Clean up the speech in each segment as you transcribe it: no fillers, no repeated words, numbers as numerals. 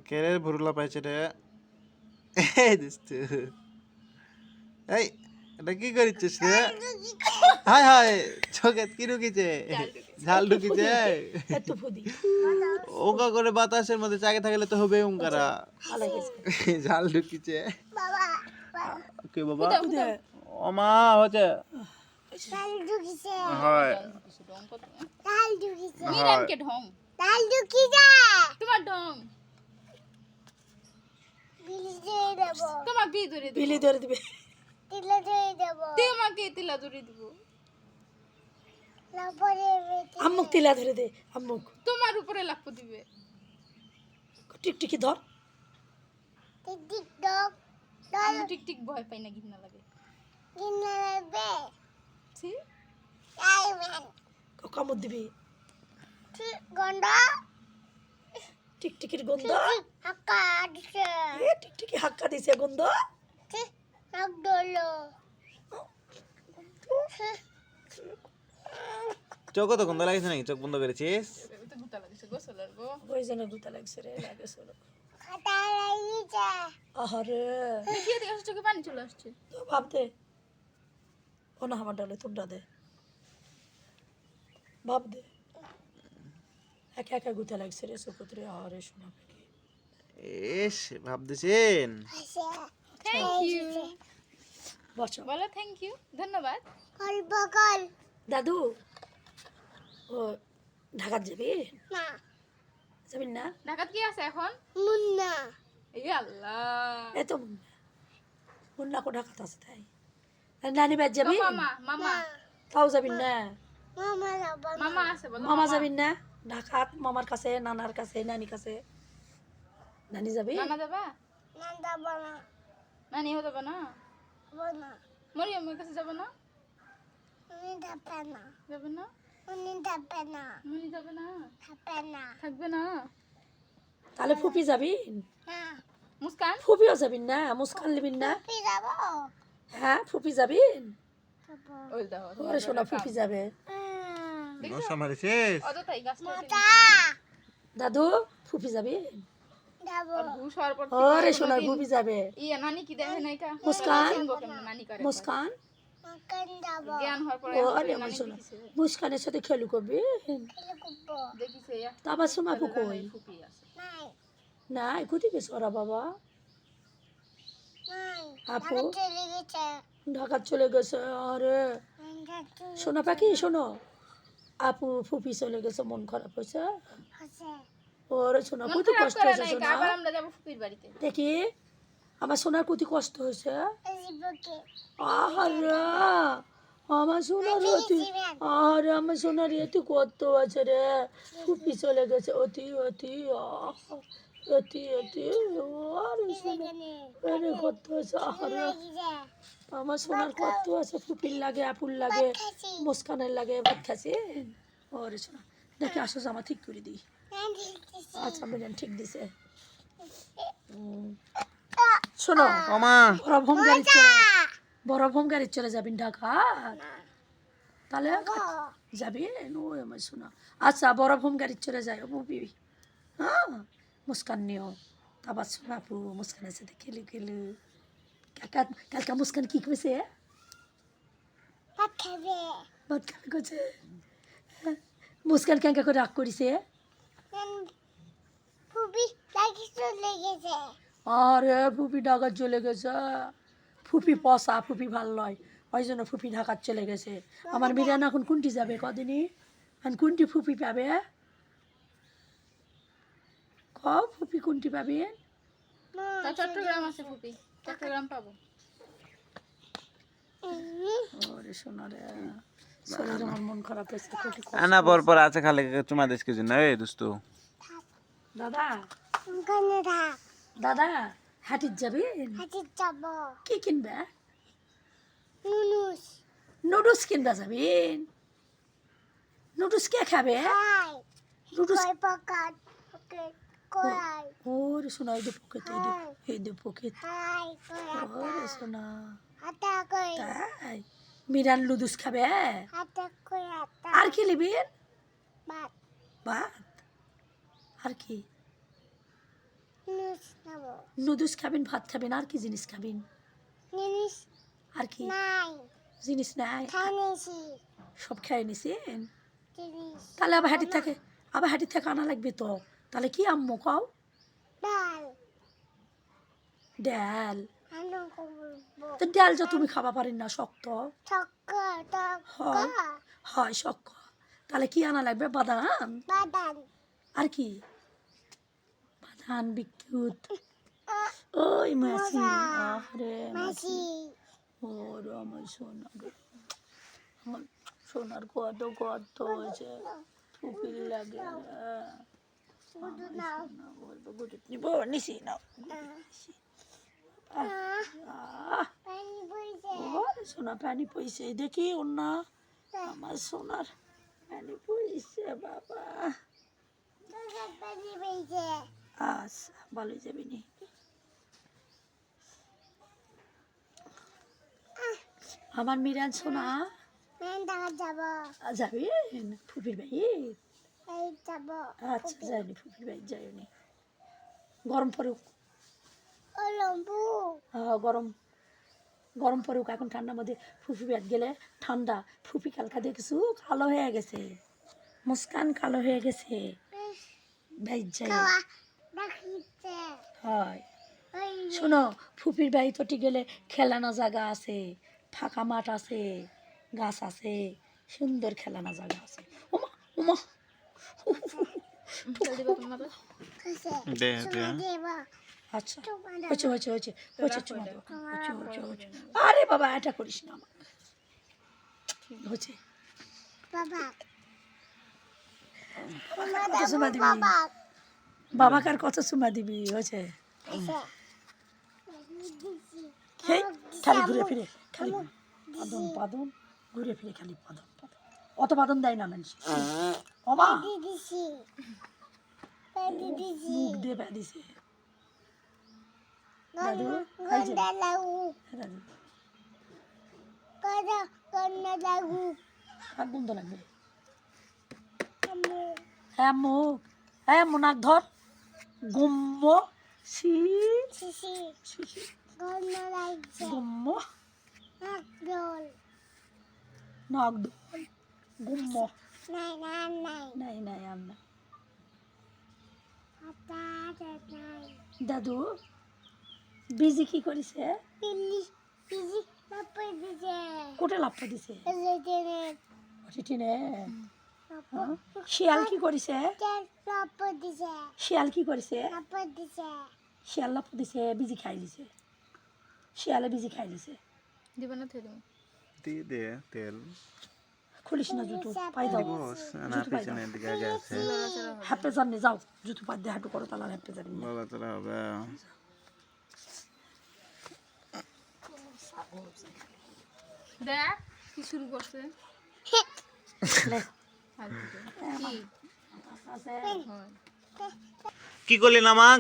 কেরে ভুরুলা পাইছে রে এই দুষ্টু এই এটা কি করিছিস রে হায় হায় চোখে কি ঢুকিছে ঝাল ঢুকিছে এত ফুদি ওকা করে বাতাসের মধ্যে চাকে থাকলে তো হবে ওঙ্কারা ভালো গেছে ঝাল ঢুকিছে কে বাবা ফুদে ও মা হচ্ছে ডাল ঢুকিছে হয় ডাল ঢুকিছে মিরানকে ঢং ডাল ঢুকিছে তোমার ঢং বিলি দিয়ে দেব তোমাকে ধরে দিব বিলি ধরে দিবে তিলে দিয়ে দেব তোমাকে তিলা ধরে দিব লাপরে বেটি আম্মুক তিলা ধরে দে আম্মুক তোমার উপরে লাফ দিবে টিকটিকি ধর টিক ডগ ডাল আমি টিকটিক ভয় পাই না ঘৃণা লাগে কিনে বে ছি আইমেন কামড় দিবি ঠিক গন্ড টিকটিকির গন্ধ হাক্কা দিছে এ টিকটিকি হাক্কা দিছে গন্ধ ঠিক নাক ডলো চোখ তো গন্ধ লাগিছে নাকি চোখ বন্ধ করেছিস তো গুতা লাগছে গোসলের গো ওই জন্য গুতা লাগছে রে লাগে চলো খাটা লাগিছে আহারে দেখিয়ে দেখে চোখে পানি চলে আসছে তো ভাবতে ও না আমার ডালে তোমরা দে ভাব দে একা একা গুতা লাগছে রে সুপুত্রে আহারে শোনা পাখি এস ভাবতেছেন আছে থ্যাংক ইউ বসো বলো থ্যাংক ইউ ধন্যবাদ কল বকল দাদু ও ঢাকাত যাবি না যাবি না ঢাকাত কি আছে এখন মুন্না এই আল্লাহ এই তো মুন্না কো ঢাকাত আছে তাই আর নানি বাদ যাবি মামা মামা তাও যাবি না মামা যাব মামা আছে বলো মামা যাবি না ঢাকাত মামার কাছে নানার কাছে নানি কাছে নানি যাবি নানা যাবা না যাব না নানিও যাবে না বনা মরিয়মের কাছে যাবে না উনি থাকবে না যাবে না উনি থাকবে না মনি যাবে না থাকবে না থাকবে না তাহলে ফুপি যাবি না মুস্কান ফুপিও যাবি না মুস্কান লিবি না পি যাব হ্যাঁ ফুপি যাবি যাব ওই দাও ওরে সোনা ফুপি যাবে মশা মারিছিস অযথাই গাছটা মতা দাদু ফুপি যাবি যাব ঘুষ হওয়ার পর ওরে সোনার ফুপি যাবে ইয়া নানি কি দেখে নাই কা মুস্কান চিনবো কেমন নানি করে মুস্কান মকান যাব জ্ঞান হওয়ার পরে ওরে আমার সোনা মুস্কানের সাথে খেলু করবি খেলে কুব দেখিছে তারপর সোমা ফুকই ফুপি আছে নাই না কোথায় গেছে ওরা বাবা নাই আপু? আপু চলে গেছে ঢাকা চলে গেছে আরে সোনা পাখি শোনো আপু ফুপি চলে গেছে মন খারাপ হয়েছে আছে ওরে সোনা মন কত খারাপ কষ্ট করে হয়েছে নাই সোনা আবার আমরা যাব ফুপির বাড়িতে দেখি আমার সোনার কত কষ্ট হয়েছে জিবকে আহারে আমার সোনার অতি আহারে আমার সোনার এত কত আছে রে ফুপি চলে গেছে অতি অতি অতি অতি আরে সোনা আরে কত আছে আহারে আমার সোনার কত আছে ফুপির লাগে আপুর লাগে মুস্কানের লাগে ভাত খাচ্ছে ওরে সোনা দেখি আসো জামা ঠিক করে দিই আচ্ছা বেরেন ঠিক দিছে শোনো ও মা বড় ভোম গাড়ি চলে যাবি ঢাকা তাহলে যাবি নো আমার শোনা আচ্ছা বড় ভোম গাড়ি চলে যায় বুবি হ্যাঁ মুস্কান নিও তারপর শোনা আপু মুস্কানের সাথে খেলু খেলু কালকা মুস্কান কি করেছে ভাত খাবে ভাত খাবে করছে মুস্কান ক্যাঙ্কা করে রাগ করিছে ফুবি লাগি চলে গেছে আরে ফুপি ঢাকা চলে গেছে ফুপি পসা ফুপি ভাল নয় ওই জন্য ফুপি ঢাকা চলে গেছে আমার মিরান এখন কোনটি যাবে কদিনই এখন কোনটি ফুপি পাবে ক ফুপি কোনটি পাবে তা চট্টগ্রাম আছে ফুপি চট্টগ্রাম পাবো ওরে সোনা রে সোনার আমার মন খারাপ হয়েছে খুবই কষ্ট। আনা পর পর আছে খালি চুমা দেশ কিছু না এই দোস্ত দাদা ওখানে থাক দাদা হাটির যাবে হাতি যাব কি কিনবে নুনুস নুডলস কিনবে যাবেন নুডলস কে খাবে হাই নুডলস কই পকাত ওকে কোলাই ওরে সোনা এই দে পকেট এই দে পকেট হাই কোলাই ওরে সোনা হাতা কই তাই মিরান লুডুস খাবে হাতা কই হাতা আর কি নেবেন বাত ভাত আর কি নুস নাবো নুডলস খাবেন, ভাত খাবেন, আর কি জিনিস খাবেন? জিনিস আর কি নাই জিনিস নাই? খানেছি সব খেয়ে নিছেন? জিনিস তাহলে আবার হাঁটি থেকে আনা লাগবে তো। তাহলে কি আম্মু খাও? ডাল ডাল। আনো করবো তো ডাল যা তুমি খাবা পারেন না, শক্ত ছক্কা হয়। টক্কা হয় শক্ত। তাহলে কি আনা লাগবে? বাদাম। বাদাম আর কি? বাদাম বিদ্যুৎ। ওই মাসি, আরে মাসি, মাছি ওর আমার সোনা গো, আমার সোনার কত কত হয়েছে, ফুপির লাগে শুধু নাও বলবো গুজুট নিব, নিছি নাও। পানি বইছে ওর সোনা পানি পইছে, দেখি ওর না, আমার সোনার পানি পইছে বাবা। পানি বইছে আচ্ছা ভালোই যাবি নি। আমার মিরান সোনা মেন টাকা যাব যাবি ফুপির ভাই? এই যাব আচ্ছা যাইনি, ফুপির ভাই যাইনি। গরম পড়ুক, ও লম্বু গরম গরম পড়ুক, এখন ঠান্ডার মধ্যে ফুপি ব্যাট গেলে ঠান্ডা। ফুপি কালকা দেখছু কালো হয়ে গেছে, মুস্কান কালো হয়ে গেছে, ভাই যাই খাওয়া দেখিতে হয়। ওই শোনো, ফুপির বাড়িতে গেলে খেলানো জায়গা আছে, ফাঁকা মাঠ আছে, গাছ আছে, সুন্দর খেলানো জায়গা আছে। ওমা ওমা, চল দিবা তোমার কাছে দে চুমা দেব আচ্ছা চুমা হয়েছে হয়েছে হয়েছে হয়েছে, চুমা দেবো, হয়েছে। আরে বাবা এটা করিস না আমার, হয়েছে। বাবা কত চুমা দিবি? বাবা বাবাকে আর কত চুমা দিবি? হয়েছে। কাছে হেই, খালি ঘুরে ফিরে, খালি পাদন পাদন, ঘুরে ফিরে খালি পাদন পাদন, অত পাদন দেয় না মানুষ। ওমা দিদিছি দিদিছি মুখ দিয়ে দিছে দাদু, এই যে, গন্ডা লাগু দাদু কদা গন্ডা লাগু আর গন্ধ লাগবে। আম্মু হ্যাঁ মুখ, হ্যাঁ নাক ধর, গুম্ম সি সিসি সি সি, গন্ডা লাগছে গুম্ম একদল নাক ধর, গুম্ম। নাই নাই নাই নাই নাই আর না। আটা নাই দাদু বিজি কি করিছে? পিলি পিজি পাপা দিছে কোটে লাফা দিছে? এজেনে টিনে। শিয়াল কি করিছে? পাপা দিছে শিয়াল কি করিছে? পাপা দিছে শিয়াল লাফা দিছে, বিজি খাই লিছে, শিয়ালে বিজি খাই লিছে। দিবা না থেরি দিয়ে দে তেল খুলিস না জুতো, পাই দাও, বস না পিছনের দিকে আগে আছে হ্যাপে জানি যাও, জুতো পাত দিয়ে হাঁটু করো, তাহলে হ্যাপে জানি। বলা তোরা হবে দেখ কি শুরু করছে কি করলি নামাক?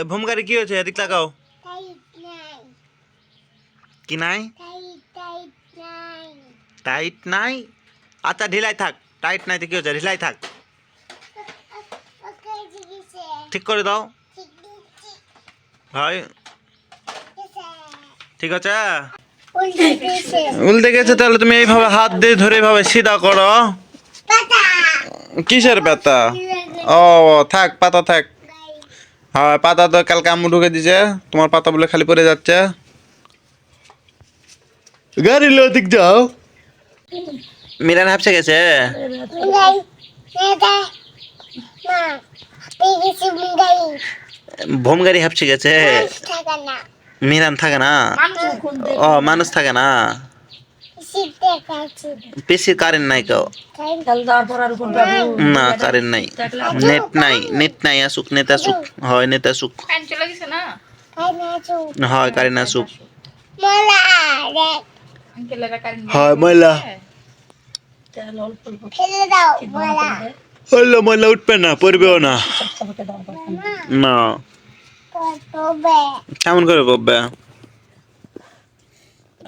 ভূম গাড়ি কি হয়েছে? এদিক তাকাও। টাইট নাই কি নাই? টাইট নাই টাইট নাই? আচ্ছা ঢিলাই থাক, টাইট নাই তো কি হচ্ছে, ঢিলাই থাক, ওকে জিগিছে ঠিক করে দাও। ঠিক দিচ্ছি হয় ঠিক আছে। উল্টে দিছে উল্টে গেছে, তাহলে তুমি এইভাবে হাত দিয়ে ধরে এইভাবে সিধা করো। পাতা কিসের ব্যথা? ও থাক, পাতা থাক। হ্যাঁ পাতা তো কালকে আম্মু ঢুকে দিছে, তোমার পাতা বলে খালি পড়ে যাচ্ছে। গাড়ি লো দিক যাও। মিরান হাঁপসে গেছে। গাই নেদা না পেগেছি গাই ভোম গাড়ি হাঁপসে গেছে। থাকা না মিরান থাকে না, ও মানুষ থাকে না, সিটে কাছে পিসির কারেন্ট নাই কেউ, তেল দেওয়ার পর আর কোন বাবু না কারেন্ট নাই, নেট নাই, নেট নাই, আসুক নেট আসুক, হয় নেট আসুক, ফ্যান চলে গেছে না আই না চু হয় কারেন্ট আসুক, মোলা রে আঙ্কেলেরা কারেন্ট হয় ময়লা, তেল অল্প অল্প ফেলে দাও মোলা হইলো ময়লা উঠবে না, পড়বেও না, সবকে দেওয়ার পর না করবে কেমন করে পড়বে?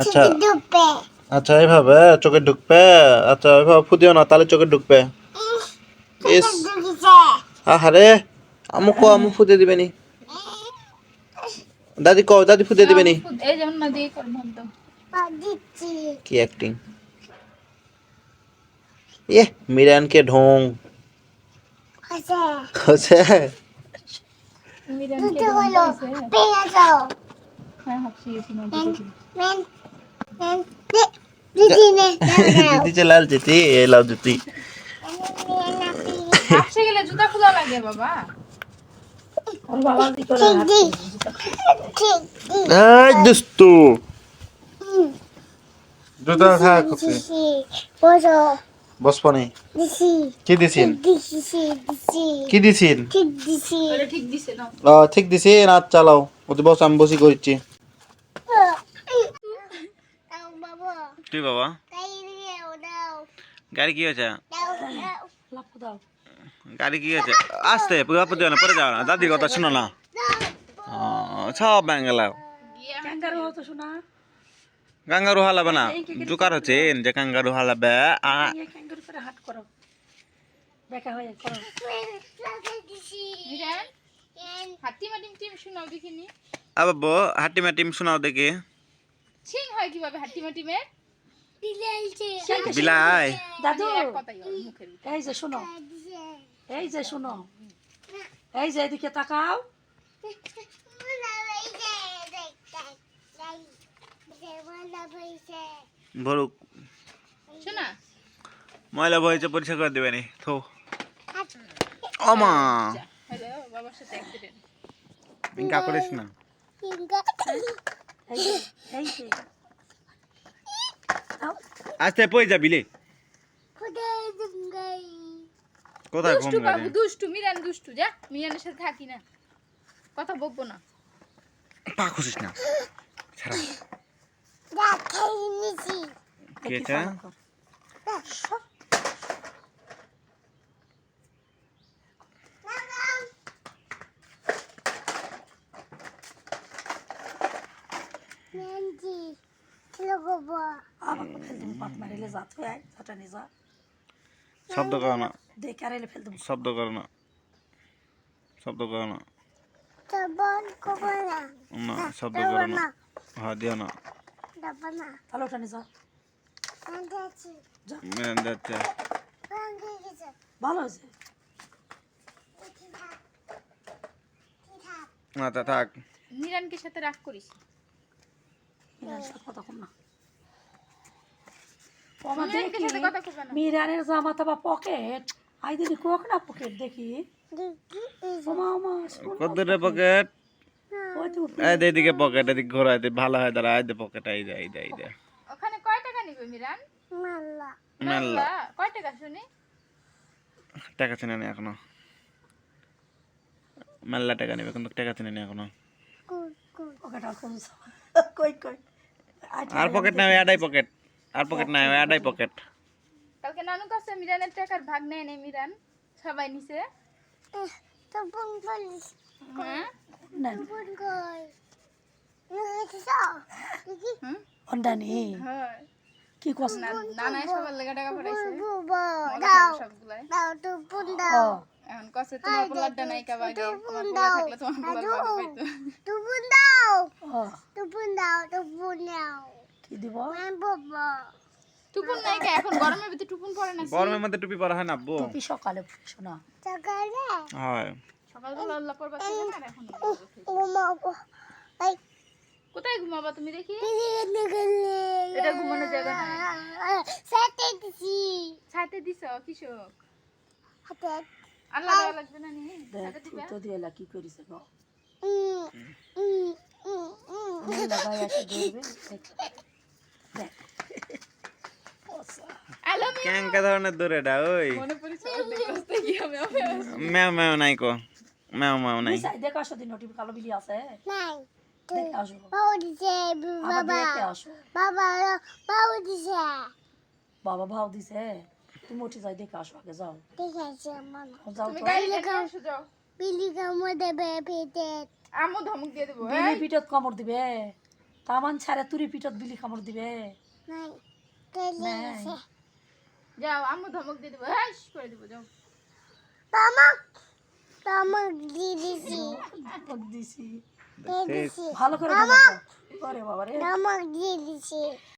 আচ্ছা ডুবে আচ্ছা এইভাবে চোখে ঢুকবে, আচ্ছা এইভাবে ফুদিও না, তাহলে চোখে ঢুকবে। ইস দুগিছে আহারে আমু কো আমু ফুতে দিবে নি দাদি কও দাদি ফুতে দিবে নি এই যেমন না দিয়ে কর ভাব দাও দিচ্ছি কি অ্যাক্টিং এ মিরান কে ঢং আছে আছে মিরান দুটো কে হলো হইছে পেয়ে যাও হ্যাঁ হাসি গেছি না মেন মেন দিদি নে দাও দিদি লাল জুতি এ লাল জুতি হাসে গেলে জুতা খোলা লাগে বাবা ওর বাবা কি করে ঠিক দি ঠিক দি এই দুষ্টু জুতা থাক দিছি বসো বস পানি দিছি কি দিছিন দিছি দিছি কি দিছিন ঠিক দিছি ওটা ঠিক দিছে না ঠিক দিছি রাত চালাও ওতে বস আমি বসি করছি দাও বাবা তুই বাবা তাই দিয়ে দাও গাড়ি কি হয়েছে দাও দাও লাফ দাও গাড়ি কি হয়েছে আসতে পুরো দিও না পরে যাও না দাদির কথা শোনো না সব ব্যাঙ্গালা ক্যাঙ্গারু হতো শোনা কাঙ্গারু হালাবে না জোকার হচ্ছে যে কাঙ্গারু হালাবে এই ক্যাঙ্গারু করে হাট করো দেখা হয়ে করো দিছি মিরান হাতি মাটিম টিম শোনাও দেখিনি আবাবো হাটি মাটিম শোনাও দেখি ছিং হয় কিভাবে হাতি মাটিমের দিলাইছে বিলাই দাদু এক কথাই ওর মুখের ভিতরে। এই যে শোনো এই যে শোনো এই যে এদিকে তাকাও ভরুক শোনা ময়লা বইছে পরিষ্কার করে দেবে নি থো অমা হ্যালো বাবার সাথে অ্যাক্সিডেন্ট পিঙ্কা করিস না এই যে এই যে আও, আস্তে পই যাবি লে কোথায় ঘুম দুষ্টু বাবু গাড়ি দুষ্টু মিরান দুষ্টু যা মিরানের সাথে থাকি না কথা বকবো না পা খুশিস না ছাড়া কি দেখি এটা পালন কর। সব আমাকে ফেল তুমি পাত মারিলে যা তুই আয় যাটা নিয়ে যা শব্দ করো না দেখে আর এলে ফেল তুমি শব্দ করো না শব্দ করো না না শব্দ করো না হ্যাঁ দিও না তাহলে ওটা নিয়ে যা মেন যাচ্ছে ভালো হয়েছে না তা থাক মিরানকে সাথে রাগ করিস মিরানের সাথে কথা কম না ও আমার মিরানকে দেখি সাথে কথা কবে না মিরানের জামা তাবা পকেট আই দিদি কোক না পকেট দেখি ওমা ওমা শোন কদ্দুরে পকেট ওই তো এই দে এদিকে পকেট এদিকে ঘোরাই দে ভালো হয় দাঁড়া এই দে পকেট এই দে এই দে এই দে ওখানে কয় টাকা নিবে মিরান মেলা কয় টাকা শুনি টাকা চেনে নি এখনো মেলা টাকা নেবে কিন্তু টাকা চেনে নি এখনো পকেট আর কোন কই কই আর পকেট নাই আড়াই পকেট আর পকেট নাই আড়াই পকেট কালকে নানু কাছে মিরানের টাকার ভাগ নেয় নেই মিরান সবাই নিছে হ্যাঁ না হুম? অন্ডানি হয় কি কস নানাই সবার লেগে টাকা পাঠাইছে সবগুলাই ও এখন কসে তোমার পোলারটা নাই কাবাগে তোমার পোলা থাকলে তোমার পোলার ভাগ পাইতো ও কি দিব টুপুন নাই কা এখন গরমের ভিতরে টুপুন পড়ে না গরমের মধ্যে টুপি পরা হয় না আব্বু টুপি সকালে শোনা হয় সকালবেলা আল্লাহ পড়বা ছিল না আর এখন কোথায় ঘুমাবা তুমি দেখি এটা ঘুমানোর জায়গা না ছাতে দিছ কৃষক আল্লাহ দেওয়া লাগবে না নি দেখ ছাতে তুই দিবা তো দিয়েলা কি করিস গো লাগাই আছে ধরবে দেখ আলো কেঙ্কা ধরনের দূরেটা ওই মনে পড়েছে দেখতে কি হবে ম্যাও ম্যাও নাই কো ম্যাও ম্যাও নাই দেখ আসো দিন নোটিফ কালো বিলি আছে দেখে আসো বাবা আবার দেখে আসো বাবা বাবু দিছে বাবা ভাও দিছে তুমি উঠে যাই দেখে আসো আগে যাও ঠিক আছে মামা যাও তুমি তো গাড়ি লেগে আসো যাও বিলি কামড় দেবে পেটে আমু ধমক দিয়ে দেবো বিলি পিঠত কামড় দিবে তামান ছাড়ে তুরি পিঠত বিলি কামড় দিবে নাই তেলে নাই। আছে যাও আমু ধমক দিয়ে দেবো হ্যাঁ করে দেবো যাও মামা তামাক দিয়ে দিছি ধমক দিছি দিয়ে দিছি ভালো করে ধমক দাও। ওরে বাবা রে তামাক দিয়ে দিছি